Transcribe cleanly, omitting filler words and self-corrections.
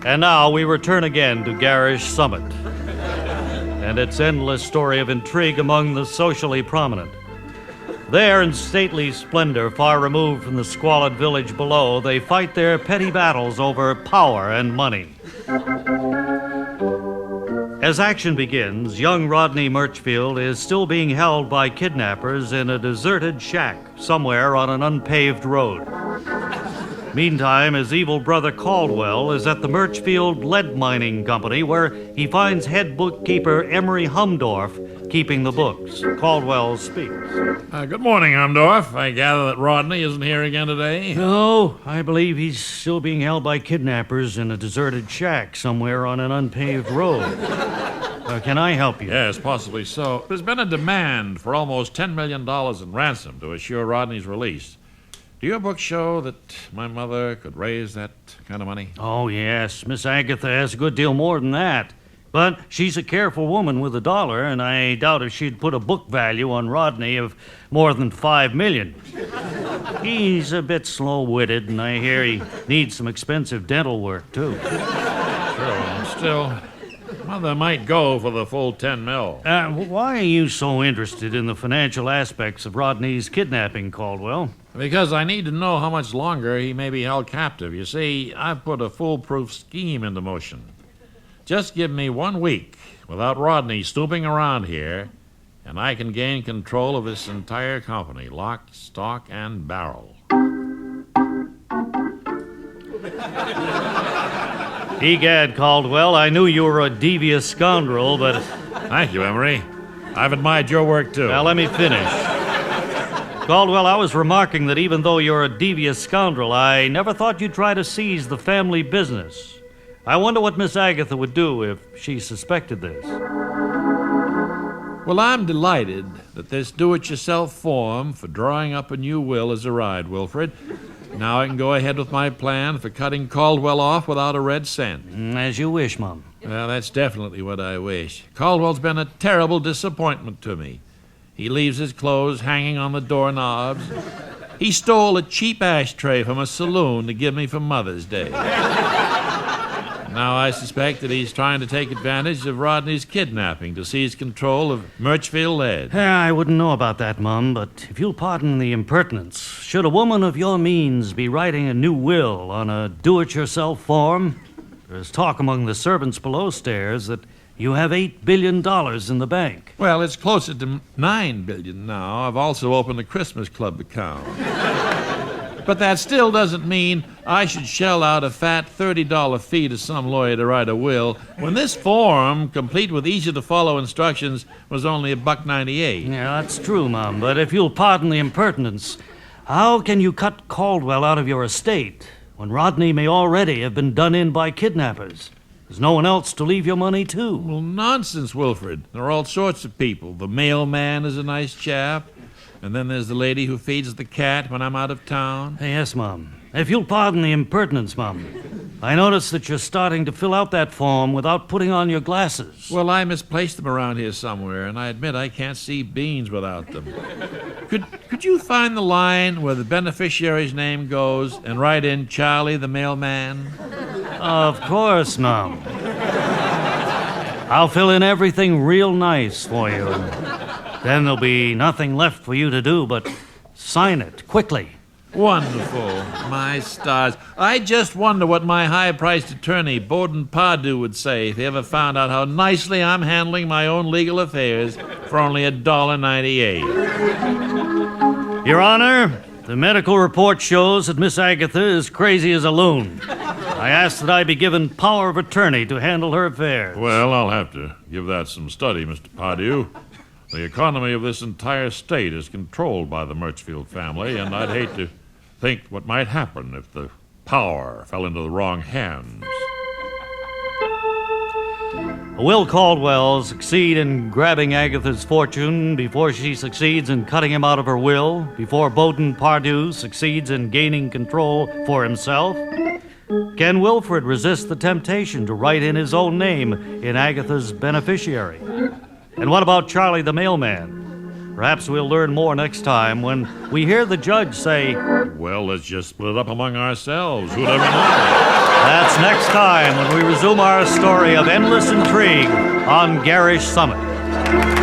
And now we return again to Garish Summit and its endless story of intrigue among the socially prominent. There, in stately splendor, far removed from the squalid village below, they fight their petty battles over power and money. As action begins, young Rodney Murchfield is still being held by kidnappers in a deserted shack somewhere on an unpaved road. Meantime, his evil brother Caldwell is at the Murchfield Lead Mining Company, where he finds head bookkeeper Emery Humdorf keeping the books. Caldwell speaks. Good morning, Humdorf. I gather that Rodney isn't here again today? No, I believe he's still being held by kidnappers in a deserted shack somewhere on an unpaved road. Can I help you? Yes, possibly so. There's been a demand for almost $10 million in ransom to assure Rodney's release. Do your books show that my mother could raise that kind of money? Oh, yes. Miss Agatha has a good deal more than that. But she's a careful woman with a dollar, and I doubt if she'd put a book value on Rodney of more than $5 million. He's a bit slow-witted, and I hear he needs some expensive dental work, too. Sure, still, Mother might go for the full $10 million. Why are you so interested in the financial aspects of Rodney's kidnapping, Caldwell? Because I need to know how much longer he may be held captive. You see, I've put a foolproof scheme into motion. Just give me 1 week without Rodney snooping around here, and I can gain control of this entire company, lock, stock, and barrel. Egad, Caldwell, I knew you were a devious scoundrel, but... Thank you, Emery. I've admired your work, too. Now, let me finish. Caldwell, I was remarking that even though you're a devious scoundrel, I never thought you'd try to seize the family business. I wonder what Miss Agatha would do if she suspected this. Well, I'm delighted that this do-it-yourself form for drawing up a new will has arrived, Wilfred. Now I can go ahead with my plan for cutting Caldwell off without a red cent. As you wish, Mum. Well, that's definitely what I wish. Caldwell's been a terrible disappointment to me. He leaves his clothes hanging on the doorknobs. He stole a cheap ashtray from a saloon to give me for Mother's Day. Now I suspect that he's trying to take advantage of Rodney's kidnapping to seize control of Murchfield Lead. I wouldn't know about that, Mum, but if you'll pardon the impertinence, should a woman of your means be writing a new will on a do-it-yourself form? There's talk among the servants below stairs that you have $8 billion in the bank. Well, it's closer to $9 billion now. I've also opened a Christmas Club account. But that still doesn't mean I should shell out a fat $30 fee to some lawyer to write a will when this form, complete with each of the follow instructions, was only $1.98. Yeah, that's true, Mum, but if you'll pardon the impertinence, how can you cut Caldwell out of your estate when Rodney may already have been done in by kidnappers? There's no one else to leave your money to. Well, nonsense, Wilfred. There are all sorts of people. The mailman is a nice chap. And then there's the lady who feeds the cat when I'm out of town. Yes, Mum. If you'll pardon the impertinence, Mum, I notice that you're starting to fill out that form without putting on your glasses. Well, I misplaced them around here somewhere, and I admit I can't see beans without them. Could you find the line where the beneficiary's name goes and write in Charlie the mailman? Of course, Mum. I'll fill in everything real nice for you. Then there'll be nothing left for you to do but sign it quickly. Wonderful. My stars. I just wonder what my high-priced attorney, Bowden Pardue, would say if he ever found out how nicely I'm handling my own legal affairs for only $1.98. Your Honor, the medical report shows that Miss Agatha is crazy as a loon. I ask that I be given power of attorney to handle her affairs. Well, I'll have to give that some study, Mr. Pardue. The economy of this entire state is controlled by the Murchfield family, and I'd hate to think what might happen if the power fell into the wrong hands. Will Caldwell succeed in grabbing Agatha's fortune before she succeeds in cutting him out of her will, before Bowden Pardue succeeds in gaining control for himself? Can Wilfred resist the temptation to write in his own name in Agatha's beneficiary? And what about Charlie the mailman? Perhaps we'll learn more next time when we hear the judge say, Well, let's just split it up among ourselves. Who'd ever know? that's next time when we resume our story of endless intrigue on Garish Summit.